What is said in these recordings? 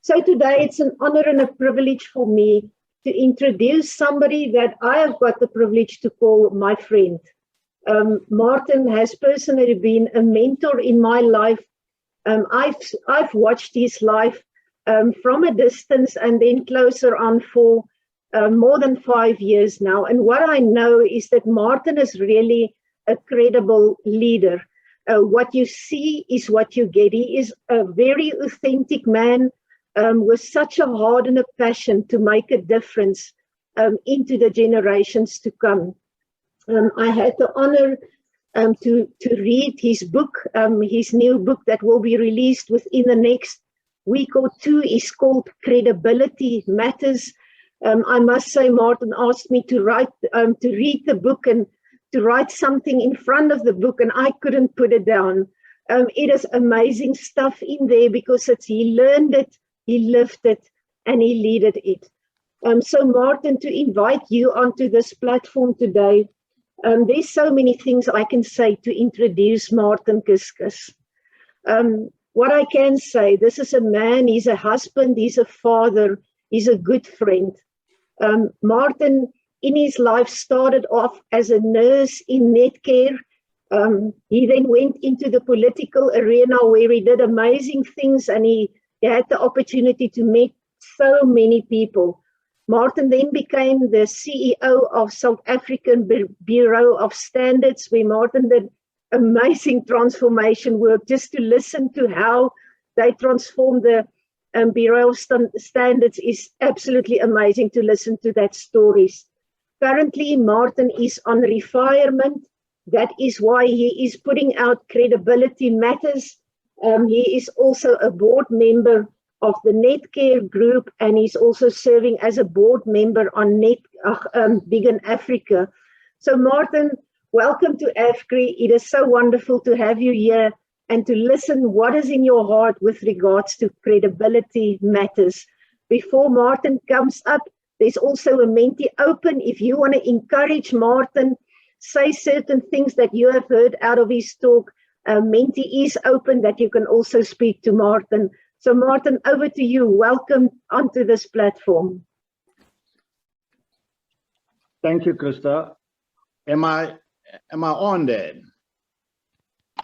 So today it's an honor and a privilege for me to introduce somebody that I have got the privilege to call my friend. Martin has personally been a mentor in my life. I've watched his life from a distance and then closer on for more than 5 years now. And what I know is that Martin is really a credible leader. What you see is what you get. He is a very authentic man with such a heart and a passion to make a difference into the generations to come. I had the honor to read his book. His new book that will be released within the next week or two is called Credibility Matters. I must say, Martin asked me to read the book and to write something in front of the book, and I couldn't put it down. It is amazing stuff in there because he learned it, he lived it, and he leaded it. So Martin, to invite you onto this platform today, there's so many things I can say to introduce Martin Kuscus. What I can say, this is a man, he's a husband, he's a father, he's a good friend. Martin, in his life, started off as a nurse in Netcare. He then went into the political arena where he did amazing things, and he had the opportunity to meet so many people. Martin then became the CEO of South African Bureau of Standards, where Martin did amazing transformation work just to listen to how they transformed the Bureau of Standards. Is absolutely amazing to listen to that stories. Currently, Martin is on retirement. That is why he is putting out Credibility Matters. He is also a board member of the Netcare group, and he's also serving as a board member on Big in Africa. So Martin, welcome to AFGRI. It is so wonderful to have you here and to listen what is in your heart with regards to Credibility Matters. Before Martin comes up, there's also a Menti open. If you want to encourage Martin, say certain things that you have heard out of his talk, Menti is open that you can also speak to Martin. So Martin, over to you. Welcome onto this platform. Thank you, Krista. Am I on there?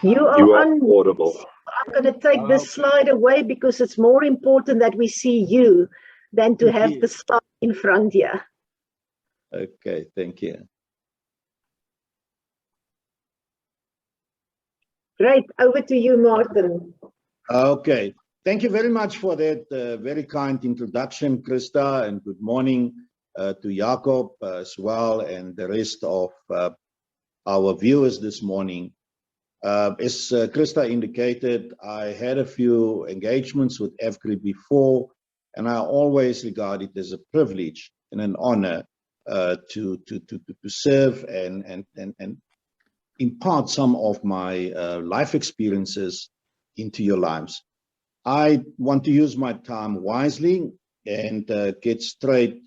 You are on. Audible. I'm going to take this slide away because it's more important that we see you than to have the slide in front here. Okay, thank you. Great. Over to you, Martin. Okay. Thank you very much for that very kind introduction, Krista, and good morning to Jacob as well and the rest of our viewers this morning. As Krista indicated, I had a few engagements with AFGRI before, and I always regard it as a privilege and an honor to serve and impart some of my life experiences into your lives. I want to use my time wisely and get straight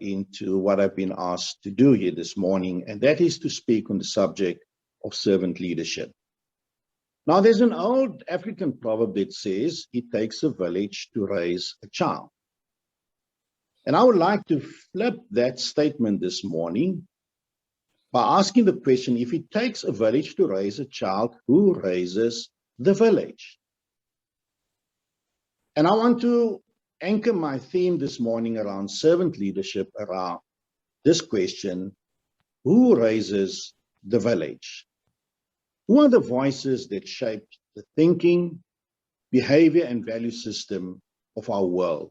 into what I've been asked to do here this morning, and that is to speak on the subject of servant leadership. Now, there's an old African proverb that says, it takes a village to raise a child. And I would like to flip that statement this morning by asking the question, if it takes a village to raise a child, who raises the village? And I want to anchor my theme this morning around servant leadership around this question, who raises the village? Who are the voices that shape the thinking, behavior, and value system of our world?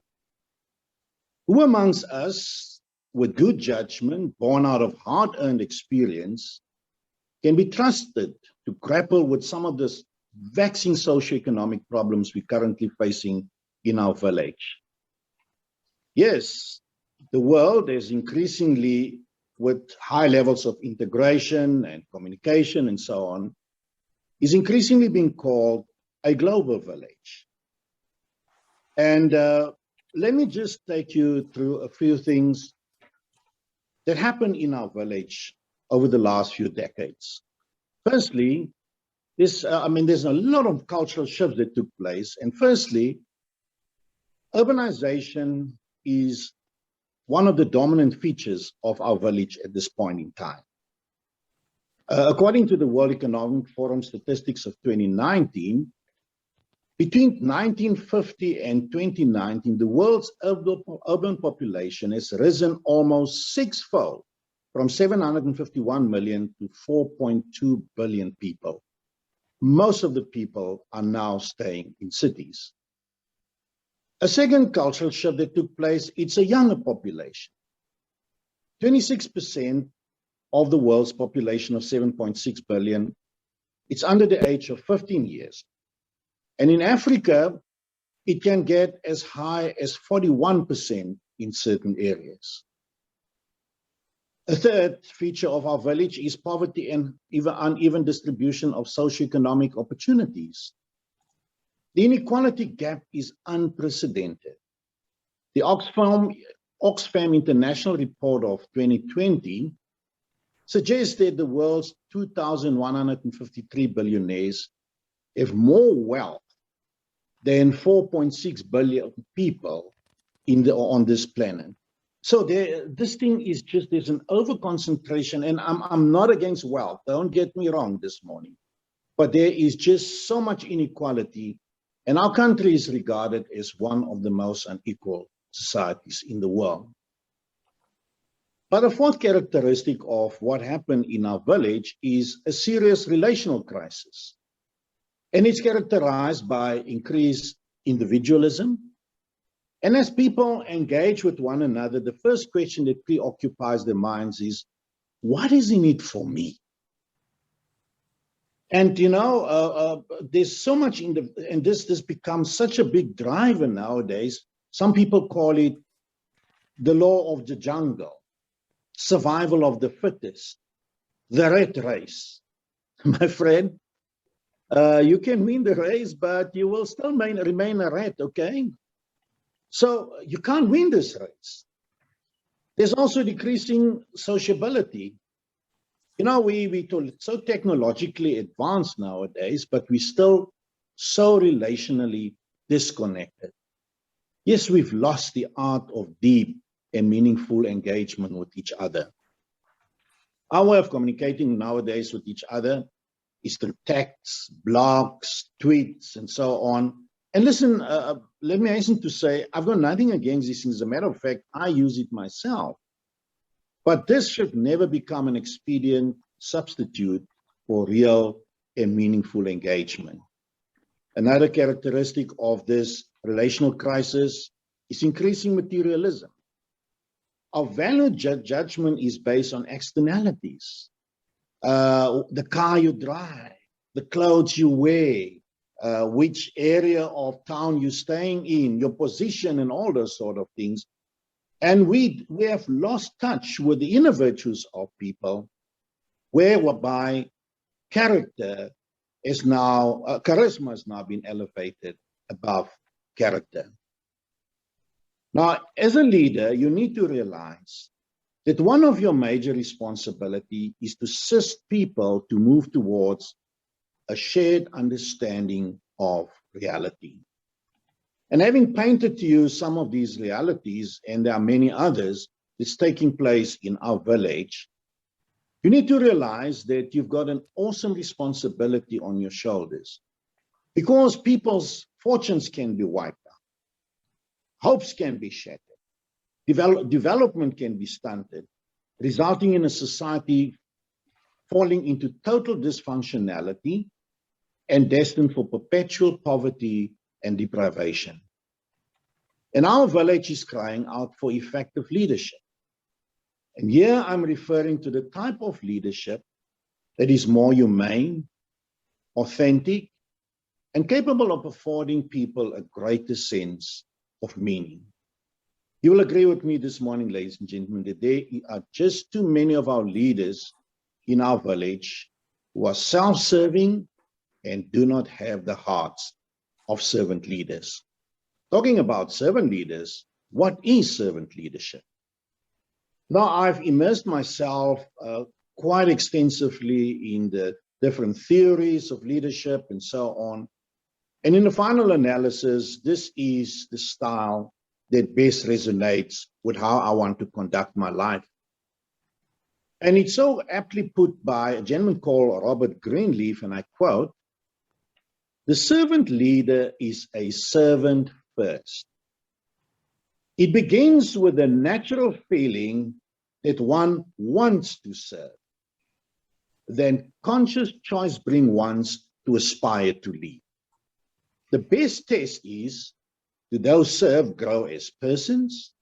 Who amongst us, with good judgment, born out of hard-earned experience, can be trusted to grapple with some of the vexing socioeconomic problems we're currently facing in our village? Yes, the world is increasingly, with high levels of integration and communication and so on, is increasingly being called a global village. And let me just take you through a few things that happened in our village over the last few decades. Firstly, there's a lot of cultural shifts that took place. And firstly, Urbanization is one of the dominant features of our village at this point in time. According to the World Economic Forum statistics of 2019, between 1950 and 2019, the world's urban population has risen almost sixfold, from 751 million to 4.2 billion people. Most of the people are now staying in cities. A second cultural shift that took place, it's a younger population. 26% of the world's population of 7.6 billion, it's under the age of 15 years. And in Africa, it can get as high as 41% in certain areas. A third feature of our village is poverty and even uneven distribution of socioeconomic opportunities. The inequality gap is unprecedented. The Oxfam International Report of 2020 suggests that the world's 2,153 billionaires have more wealth than 4.6 billion people on this planet. So this thing is just, there's an overconcentration, and I'm not against wealth, don't get me wrong this morning, but there is just so much inequality, and our country is regarded as one of the most unequal societies in the world. But a fourth characteristic of what happened in our village is a serious relational crisis. And it's characterized by increased individualism. And as people engage with one another, the first question that preoccupies their minds is, what is in it for me? And you know, there's so much and this becomes such a big driver nowadays. Some people call it the law of the jungle, survival of the fittest, the rat race. My friend, you can win the race, but you will still remain a rat, okay? So you can't win this race. There's also decreasing sociability. You know, we're so technologically advanced nowadays, but we're still so relationally disconnected. Yes, we've lost the art of deep and meaningful engagement with each other. Our way of communicating nowadays with each other is through texts, blogs, tweets, and so on. And listen, let me hasten to say, I've got nothing against these things. As a matter of fact, I use it myself. But this should never become an expedient substitute for real and meaningful engagement. Another characteristic of this relational crisis is increasing materialism. Our value judgment is based on externalities. The car you drive, the clothes you wear, which area of town you're staying in, your position, and all those sort of things. And we have lost touch with the inner virtues of people, whereby character is now, charisma has now been elevated above character. Now, as a leader, you need to realize that one of your major responsibilities is to assist people to move towards a shared understanding of reality. And having painted to you some of these realities, and there are many others that's taking place in our village, you need to realize that you've got an awesome responsibility on your shoulders, because people's fortunes can be wiped out, hopes can be shattered, development can be stunted, resulting in a society falling into total dysfunctionality and destined for perpetual poverty and deprivation. And our village is crying out for effective leadership. And here I'm referring to the type of leadership that is more humane, authentic, and capable of affording people a greater sense of meaning. You will agree with me this morning, ladies and gentlemen, that there are just too many of our leaders in our village who are self-serving and do not have the hearts of servant leaders. Talking about servant leaders, what is servant leadership? Now, I've immersed myself quite extensively in the different theories of leadership and so on. And in the final analysis, this is the style that best resonates with how I want to conduct my life. And it's so aptly put by a gentleman called Robert Greenleaf, and I quote, "The servant leader is a servant first. It begins with a natural feeling that one wants to serve. Then conscious choice brings one to aspire to lead. The best test is, do those served grow as persons?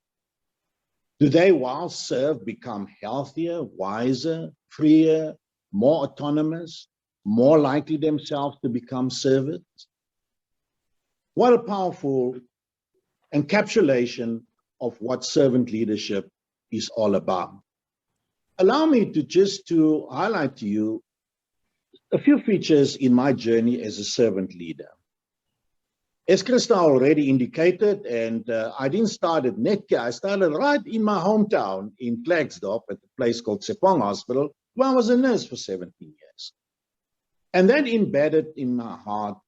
Do they, while served, become healthier, wiser, freer, more autonomous, more likely themselves to become servants?" What a powerful encapsulation of what servant leadership is all about. Allow me to highlight to you a few features in my journey as a servant leader. As Krista already indicated, and I didn't start at Netcare, I started right in my hometown in Klerksdorp at a place called Sepong Hospital, where I was a nurse for 17 years. And that embedded in my heart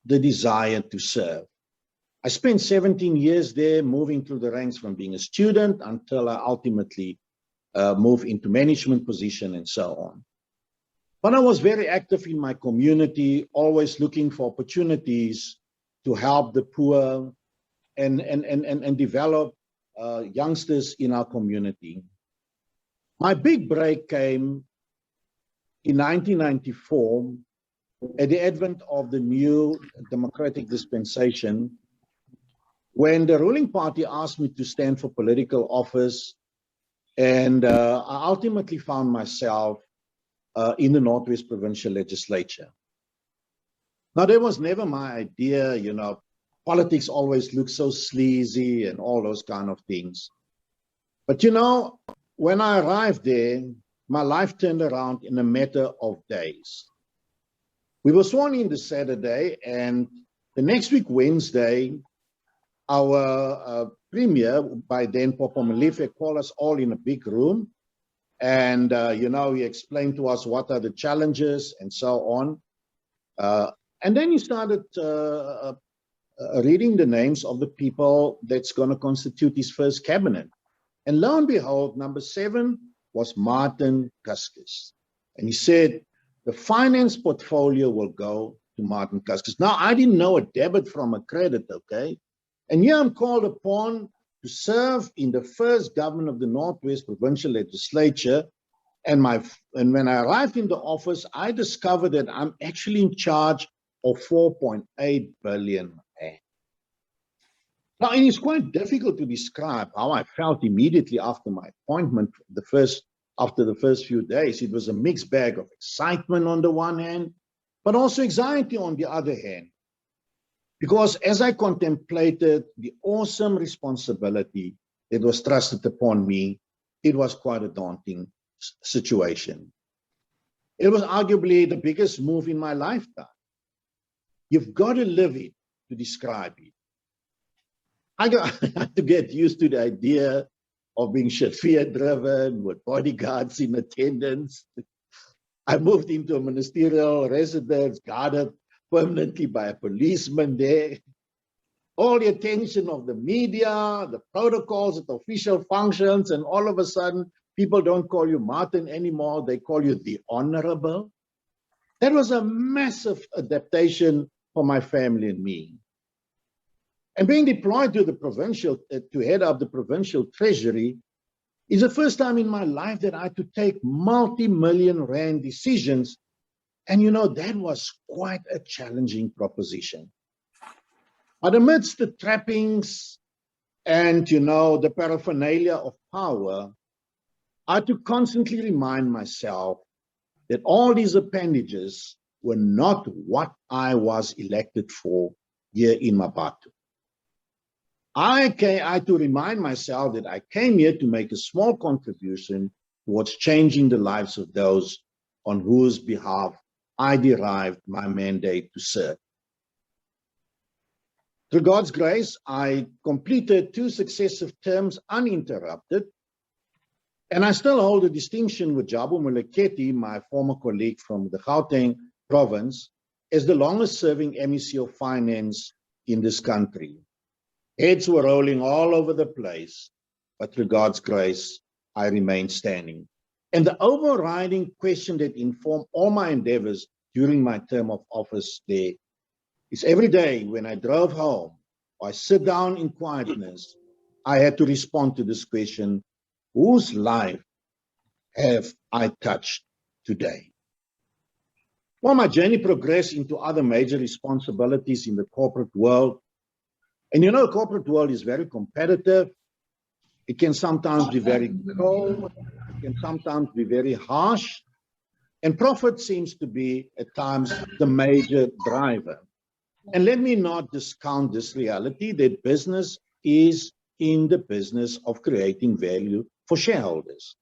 the desire to serve. I spent 17 years there, moving through the ranks from being a student until I ultimately moved into management position and so on. But I was very active in my community, always looking for opportunities to help the poor and develop youngsters in our community. My big break came in 1994 at the advent of the new democratic dispensation, when the ruling party asked me to stand for political office, and I ultimately found myself in the Northwest Provincial Legislature. Now, that was never my idea, you know, politics always looks so sleazy and all those kind of things. But you know, when I arrived there, my life turned around in a matter of days. We were sworn in the Saturday, and the next week, Wednesday, our premier, by then Papa Malife, called us all in a big room. And, you know, he explained to us what are the challenges and so on. And then he started reading the names of the people that's going to constitute his first cabinet. And lo and behold, number 7 was Martin Kuscus. And he said, the finance portfolio will go to Martin Kuscus. Now, I didn't know a debit from a credit, okay? And here I'm called upon to serve in the first government of the Northwest Provincial Legislature. And when I arrived in the office, I discovered that I'm actually in charge of 4.8 billion. Now, it is quite difficult to describe how I felt immediately after my appointment, after the first few days. It was a mixed bag of excitement on the one hand, but also anxiety on the other hand. Because as I contemplated the awesome responsibility that was trusted upon me, it was quite a daunting situation. It was arguably the biggest move in my lifetime. You've got to live it to describe it. I had to get used to the idea of being chauffeur-driven with bodyguards in attendance. I moved into a ministerial residence guarded permanently by a policeman there. All the attention of the media, the protocols at official functions, and all of a sudden, people don't call you Martin anymore, they call you the Honorable. That was a massive adaptation for my family and me. And being deployed to the provincial, to head up the provincial treasury, is the first time in my life that I had to take multi-million rand decisions. And you know, that was quite a challenging proposition. But amidst the trappings and, you know, the paraphernalia of power, I had to constantly remind myself that all these appendages were not what I was elected for here in Mabatu. I had to remind myself that I came here to make a small contribution towards changing the lives of those on whose behalf I derived my mandate to serve. Through God's grace, I completed 2 successive terms uninterrupted, and I still hold a distinction with Jabu Moleketi, my former colleague from the Gauteng province, as the longest serving MEC of finance in this country. Heads were rolling all over the place, but through God's grace, I remained standing. And the overriding question that informed all my endeavors during my term of office there is every day when I drove home or I sit down in quietness, I had to respond to this question: whose life have I touched today? Well, my journey progressed into other major responsibilities in the corporate world. And you know, the corporate world is very competitive. It can sometimes be very cold. It can sometimes be very harsh. And profit seems to be, at times, the major driver. And let me not discount this reality that business is in the business of creating value for shareholders.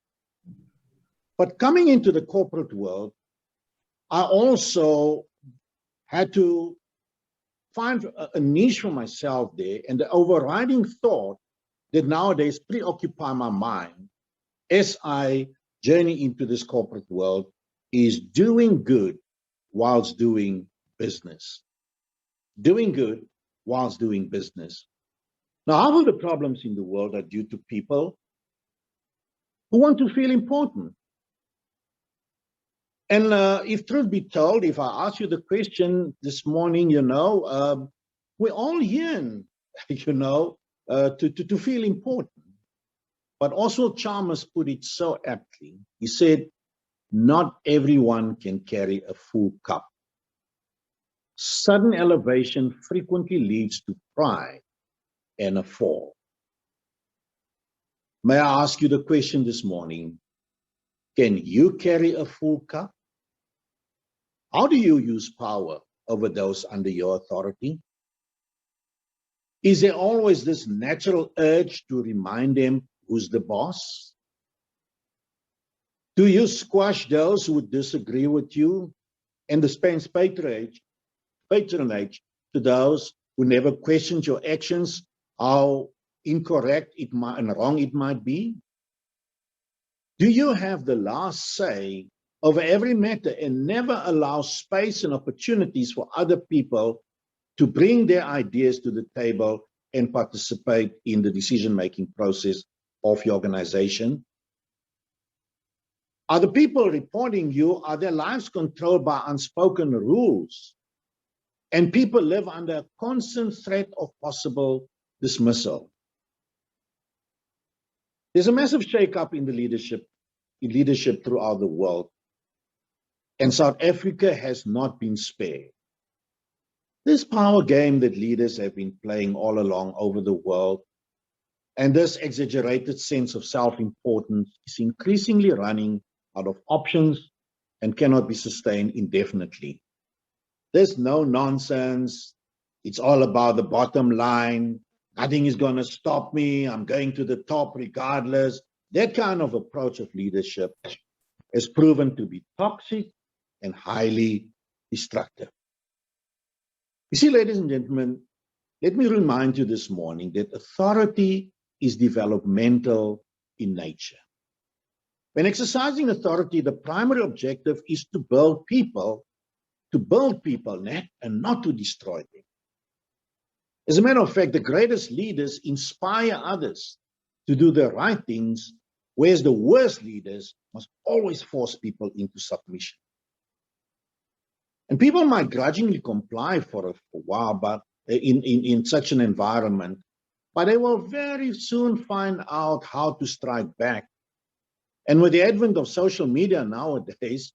But coming into the corporate world, I also had to find a niche for myself there, and the overriding thought that nowadays preoccupy my mind as I journey into this corporate world is doing good whilst doing business. Doing good whilst doing business. Now, half of the problems in the world are due to people who want to feel important. And if truth be told, if I ask you the question this morning, you know, we all yearn, you know, to feel important. But also Chalmers put it so aptly. He said, not everyone can carry a full cup. Sudden elevation frequently leads to pride and a fall. May I ask you the question this morning? Can you carry a full cup? How do you use power over those under your authority? Is there always this natural urge to remind them who's the boss? Do you squash those who disagree with you and dispense patronage to those who never questioned your actions, how incorrect and wrong it might be? Do you have the last say over every matter and never allow space and opportunities for other people to bring their ideas to the table and participate in the decision-making process of your organization? Are the people reporting you, are their lives controlled by unspoken rules? And people live under a constant threat of possible dismissal. There's a massive shake-up in the leadership throughout the world. And South Africa has not been spared. This power game that leaders have been playing all along over the world, and this exaggerated sense of self-importance is increasingly running out of options and cannot be sustained indefinitely. There's no nonsense. It's all about the bottom line. Nothing is going to stop me. I'm going to the top regardless. That kind of approach of leadership has proven to be toxic and highly destructive. You see, ladies and gentlemen, let me remind you this morning that authority is developmental in nature. When exercising authority, the primary objective is to build people and not to destroy them. As a matter of fact, the greatest leaders inspire others to do the right things, whereas the worst leaders must always force people into submission. And people might grudgingly comply for a while, but in such an environment, but they will very soon find out how to strike back. And with the advent of social media nowadays,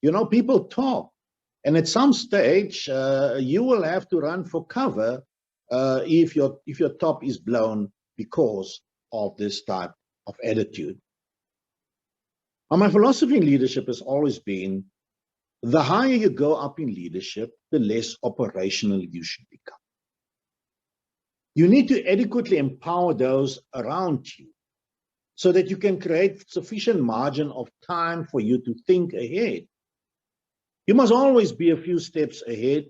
you know, people talk. And at some stage, you will have to run for cover if your top is blown because of this type of attitude. Now, my philosophy in leadership has always been, the higher you go up in leadership, the less operational you should become. You need to adequately empower those around you so that you can create sufficient margin of time for you to think ahead. You must always be a few steps ahead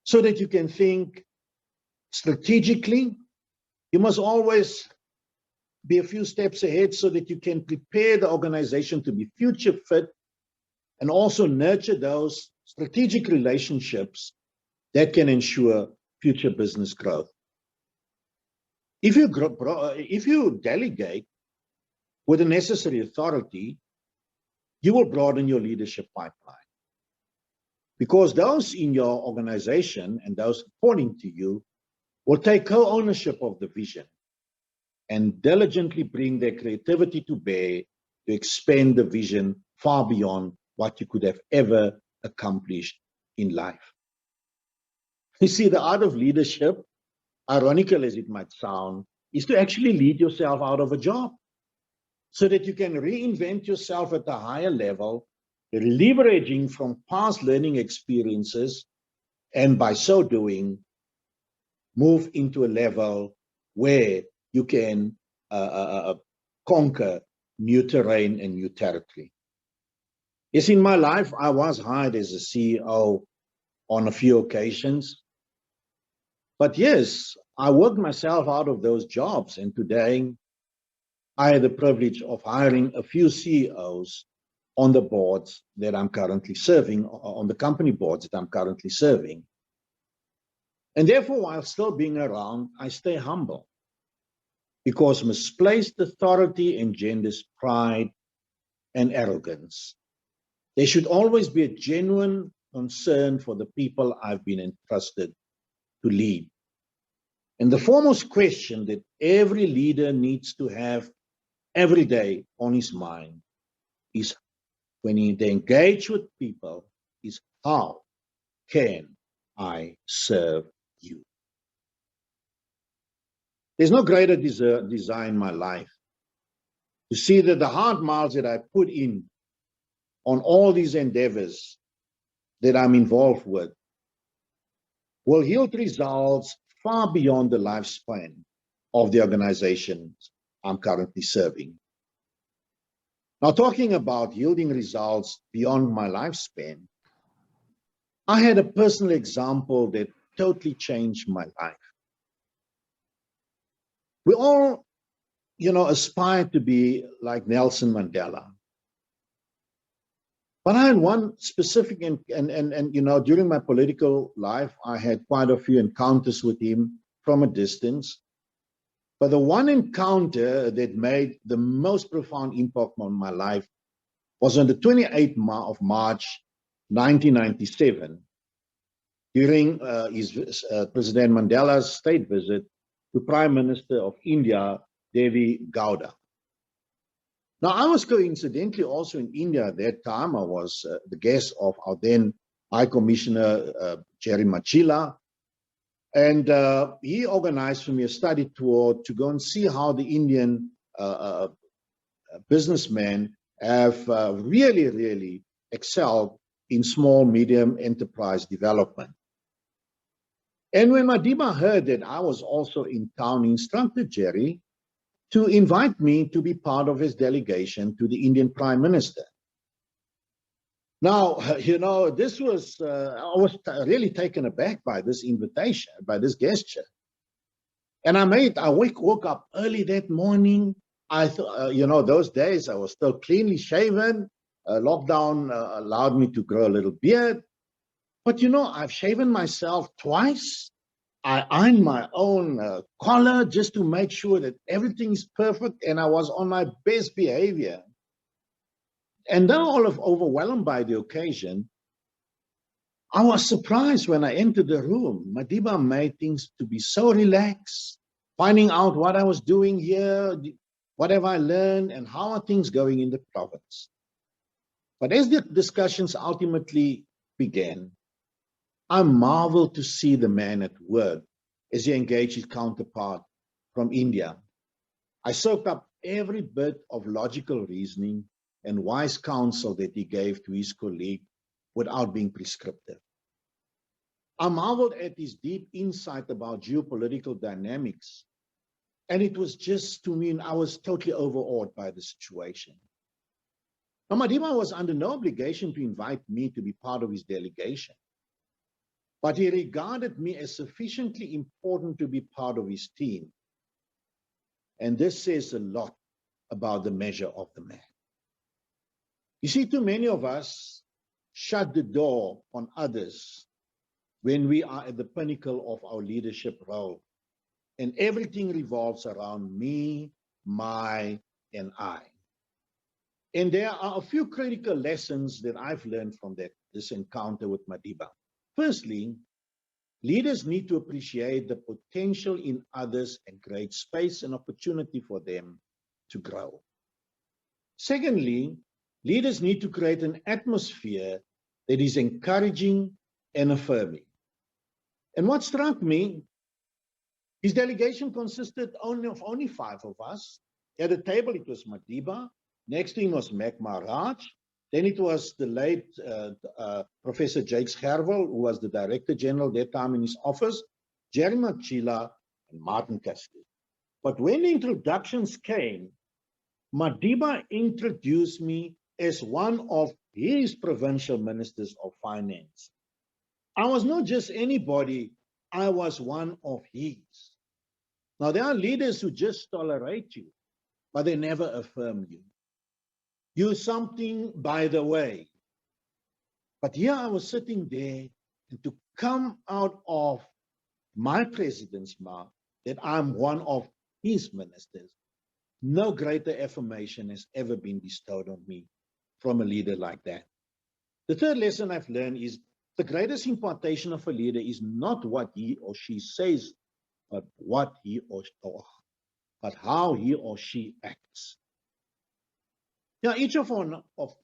so that you can think strategically. You must always be a few steps ahead so that you can prepare the organization to be future fit and also nurture those strategic relationships that can ensure future business growth. If you delegate with the necessary authority, you will broaden your leadership pipeline. Because those in your organization and those reporting to you will take co-ownership of the vision and diligently bring their creativity to bear to expand the vision far beyond what you could have ever accomplished in life. You see, the art of leadership, ironical as it might sound, is to actually lead yourself out of a job so that you can reinvent yourself at a higher level, leveraging from past learning experiences, and by so doing, move into a level where you can conquer new terrain and new territory. Yes, in my life, I was hired as a CEO on a few occasions. But yes, I worked myself out of those jobs. And today, I had the privilege of hiring a few CEOs on the boards that I'm currently serving, on the company boards that I'm currently serving. And therefore, while still being around, I stay humble, because misplaced authority engenders pride and arrogance. There should always be a genuine concern for the people I've been entrusted to lead. And the foremost question that every leader needs to have every day on his mind is, when they engage with people, is how can I serve you? There's no greater desire in my life to see that the hard miles that I put in on all these endeavors that I'm involved with will yield results far beyond the lifespan of the organizations I'm currently serving. Now, talking about yielding results beyond my lifespan, I had a personal example that totally changed my life. We all, aspire to be like Nelson Mandela. But I had one specific, and during my political life, I had quite a few encounters with him from a distance. But the one encounter that made the most profound impact on my life was on the 28th of March, 1997, during President Mandela's state visit to Prime Minister of India, Devi Gowda. Now, I was coincidentally also in India at that time. I was the guest of our then High Commissioner, Jerry Machila. And he organized for me a study tour to go and see how the Indian businessmen have really, really excelled in small, medium enterprise development. And when Madiba heard that I was also in town, he instructed Jerry to invite me to be part of his delegation to the Indian Prime Minister. Now, this was, I was really taken aback by this invitation, by this gesture. And I woke up early that morning. I thought, those days I was still cleanly shaven. Lockdown allowed me to grow a little beard. But, I've shaven myself twice. I ironed my own collar just to make sure that everything is perfect. And I was on my best behavior. And then, overwhelmed by the occasion, I was surprised when I entered the room. Madiba made things to be so relaxed, finding out what I was doing here, what have I learned, and how are things going in the province. But as the discussions ultimately began, I marveled to see the man at work as he engaged his counterpart from India. I soaked up every bit of logical reasoning and wise counsel that he gave to his colleague without being prescriptive. I marveled at his deep insight about geopolitical dynamics, and it was just to me, I was totally overawed by the situation. Now, Madiba was under no obligation to invite me to be part of his delegation, but he regarded me as sufficiently important to be part of his team. And this says a lot about the measure of the man. You see, too many of us shut the door on others when we are at the pinnacle of our leadership role and everything revolves around me, my, and I. And there are a few critical lessons that I've learned from this encounter with Madiba. Firstly, leaders need to appreciate the potential in others and create space and opportunity for them to grow. Secondly, leaders need to create an atmosphere that is encouraging and affirming. And what struck me, his delegation consisted of only 5 of us. At the table, it was Madiba. Next to him was Mac Maharaj. Then it was the late Professor Jakes Gerwel, who was the Director General that time in his office, Jerry Machila, and Martin Castillo. But when the introductions came, Madiba introduced me as one of his provincial ministers of finance. I was not just anybody, I was one of his. Now, there are leaders who just tolerate you, but they never affirm you. You're something by the way. But here I was sitting there, and to come out of my president's mouth that I'm one of his ministers, no greater affirmation has ever been bestowed on me from a leader like that. The third lesson I've learned is the greatest impartation of a leader is not what he or she says, but how he or she acts. Now, each of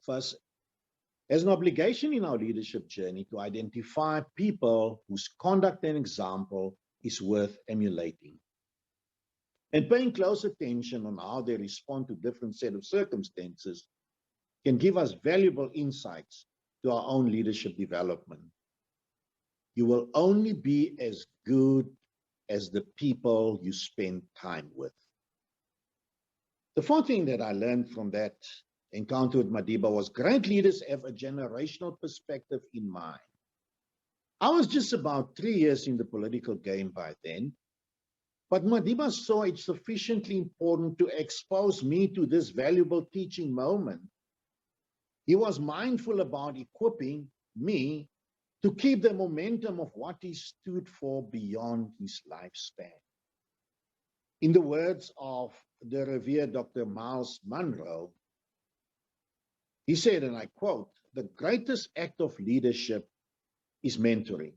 us has an obligation in our leadership journey to identify people whose conduct and example is worth emulating. And paying close attention on how they respond to different set of circumstances can give us valuable insights to our own leadership development. You will only be as good as the people you spend time with. The fourth thing that I learned from that encounter with Madiba was great leaders have a generational perspective in mind. I was just about 3 years in the political game by then, but Madiba saw it sufficiently important to expose me to this valuable teaching moment. He was mindful about equipping me to keep the momentum of what he stood for beyond his lifespan. In the words of the revered Dr. Miles Monroe, he said, and I quote, "The greatest act of leadership is mentoring.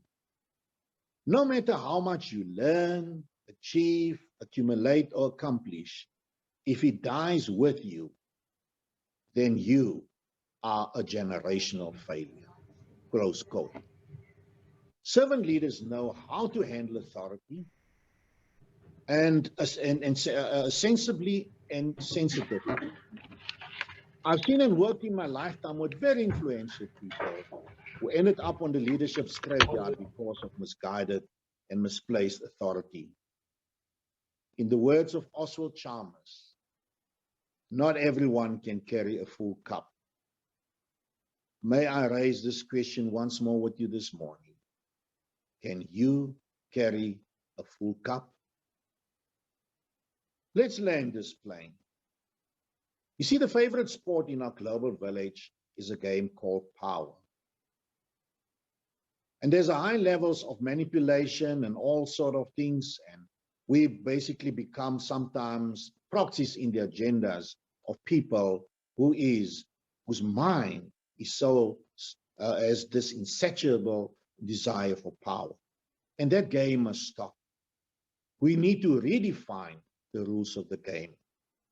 No matter how much you learn, achieve, accumulate, or accomplish, if it dies with you, then you are a generational failure." Close quote. Servant leaders know how to handle authority and sensibly and sensitively. I've seen and worked in my lifetime with very influential people who ended up on the leadership scrapyard because of misguided and misplaced authority. In the words of Oswald Chalmers, not everyone can carry a full cup. May I raise this question once more with you this morning? Can you carry a full cup? Let's land this plane. You see, the favorite sport in our global village is a game called power. And there's a high levels of manipulation and all sort of things, and we basically become sometimes proxies in the agendas of people whose mind is so as this insatiable desire for power. And that game must stop. We need to redefine the rules of the game,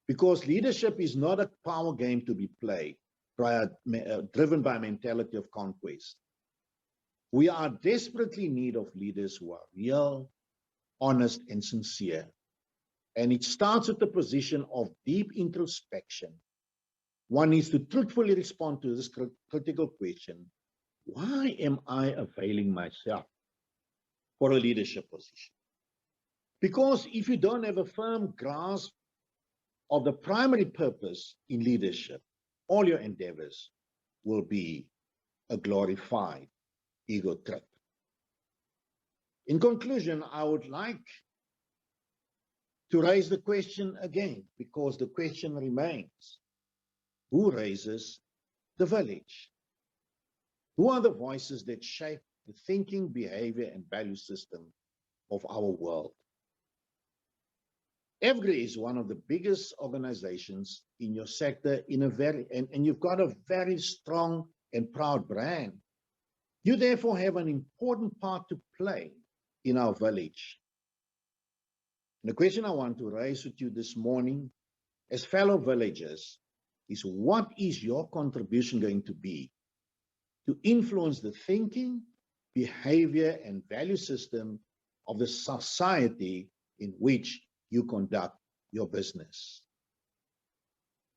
because leadership is not a power game to be played, driven by a mentality of conquest. We are desperately in need of leaders who are real, honest, and sincere. And it starts with the position of deep introspection. One needs to truthfully respond to this critical question: why am I availing myself for a leadership position? Because if you don't have a firm grasp of the primary purpose in leadership, all your endeavors will be a glorified ego trip. In conclusion, I would like to raise the question again, because the question remains: who raises the village? Who are the voices that shape the thinking, behavior, and value system of our world? AFGRI is one of the biggest organizations in your sector and you've got a very strong and proud brand. You therefore have an important part to play in our village. And the question I want to raise with you this morning as fellow villagers is, what is your contribution going to be to influence the thinking, behavior, and value system of the society in which you conduct your business?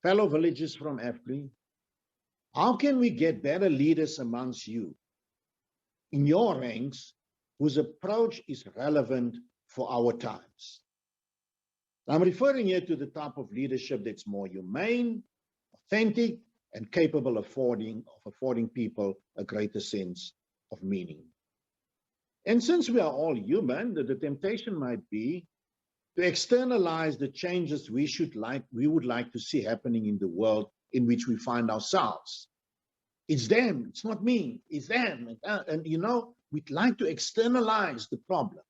Fellow villagers from AFGRI, how can we get better leaders amongst you in your ranks whose approach is relevant for our times? I'm referring here to the type of leadership that's more humane, authentic, and capable of affording people a greater sense of meaning. And since we are all human, the temptation might be to externalize the changes we would like to see happening in the world in which we find ourselves. It's them, it's not me, it's them. And you know, we'd like to externalize the problem.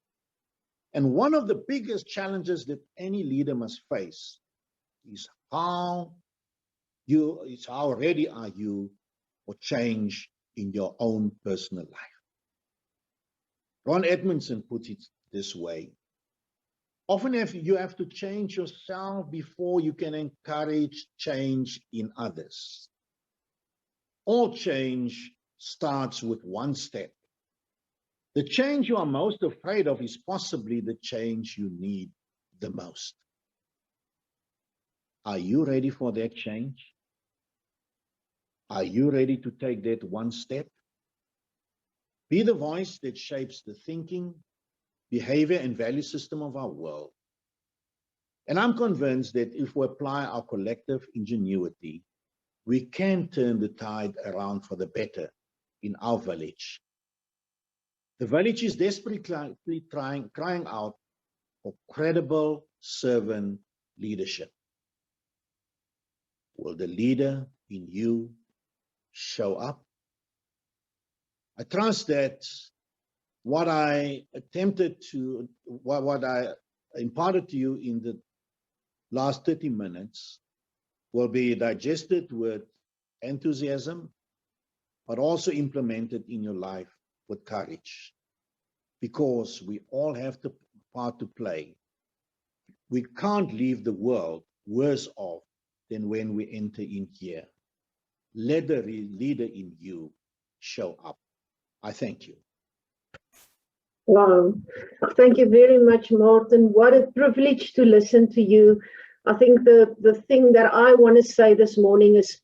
And one of the biggest challenges that any leader must face is how ready are you for change in your own personal life? Ron Edmondson puts it this way: often you have to change yourself before you can encourage change in others. All change starts with one step. The change you are most afraid of is possibly the change you need the most. Are you ready for that change? Are you ready to take that one step? Be the voice that shapes the thinking, behavior, and value system of our world. And I'm convinced that if we apply our collective ingenuity, we can turn the tide around for the better in our village. The village is desperately crying out for credible servant leadership. Will the leader in you show up? I trust that what I imparted to you in the last 30 minutes will be digested with enthusiasm, but also implemented in your life with courage, because we all have the part to play. We can't leave the world worse off than when we enter in here. Let the leader in you show up. I thank you. Wow. Thank you very much, Martin. What a privilege to listen to you. I think the thing that I want to say this morning is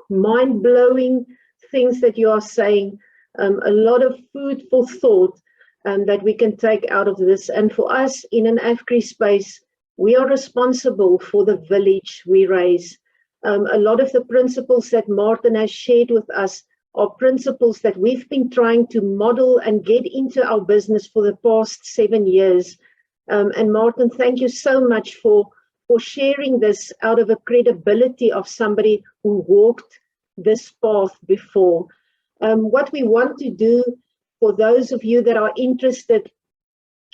mind-blowing things that you are saying. A lot of food for thought that we can take out of this. And for us in an AFGRI space, we are responsible for the village we raise. A lot of the principles that Martin has shared with us are principles that we've been trying to model and get into our business for the past 7 years. And Martin, thank you so much for sharing this out of a credibility of somebody who walked this path before. What we want to do, for those of you that are interested,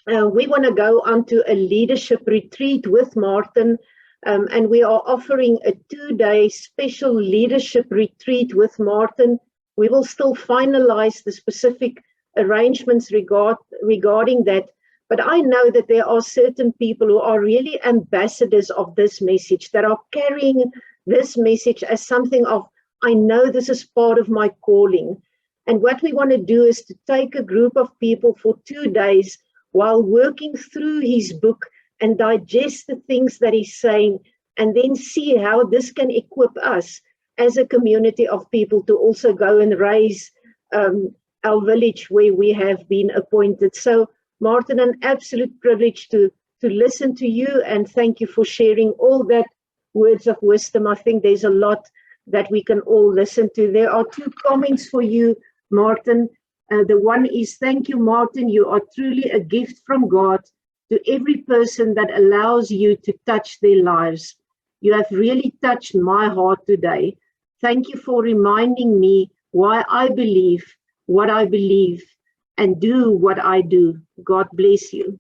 we want to go onto a leadership retreat with Martin, and we are offering a 2-day special leadership retreat with Martin. We will still finalize the specific arrangements regarding that. But I know that there are certain people who are really ambassadors of this message, that are carrying this message as something of, I know this is part of my calling. And what we want to do is to take a group of people for 2 days while working through his book and digest the things that he's saying, and then see how this can equip us as a community of people to also go and raise our village where we have been appointed. So, Martin, an absolute privilege to listen to you, and thank you for sharing all that words of wisdom. I think there's a lot that we can all listen to. There are 2 comments for you, Martin. The one is, thank you, Martin. You are truly a gift from God to every person that allows you to touch their lives. You have really touched my heart today. Thank you for reminding me why I believe what I believe and do what I do. God bless you.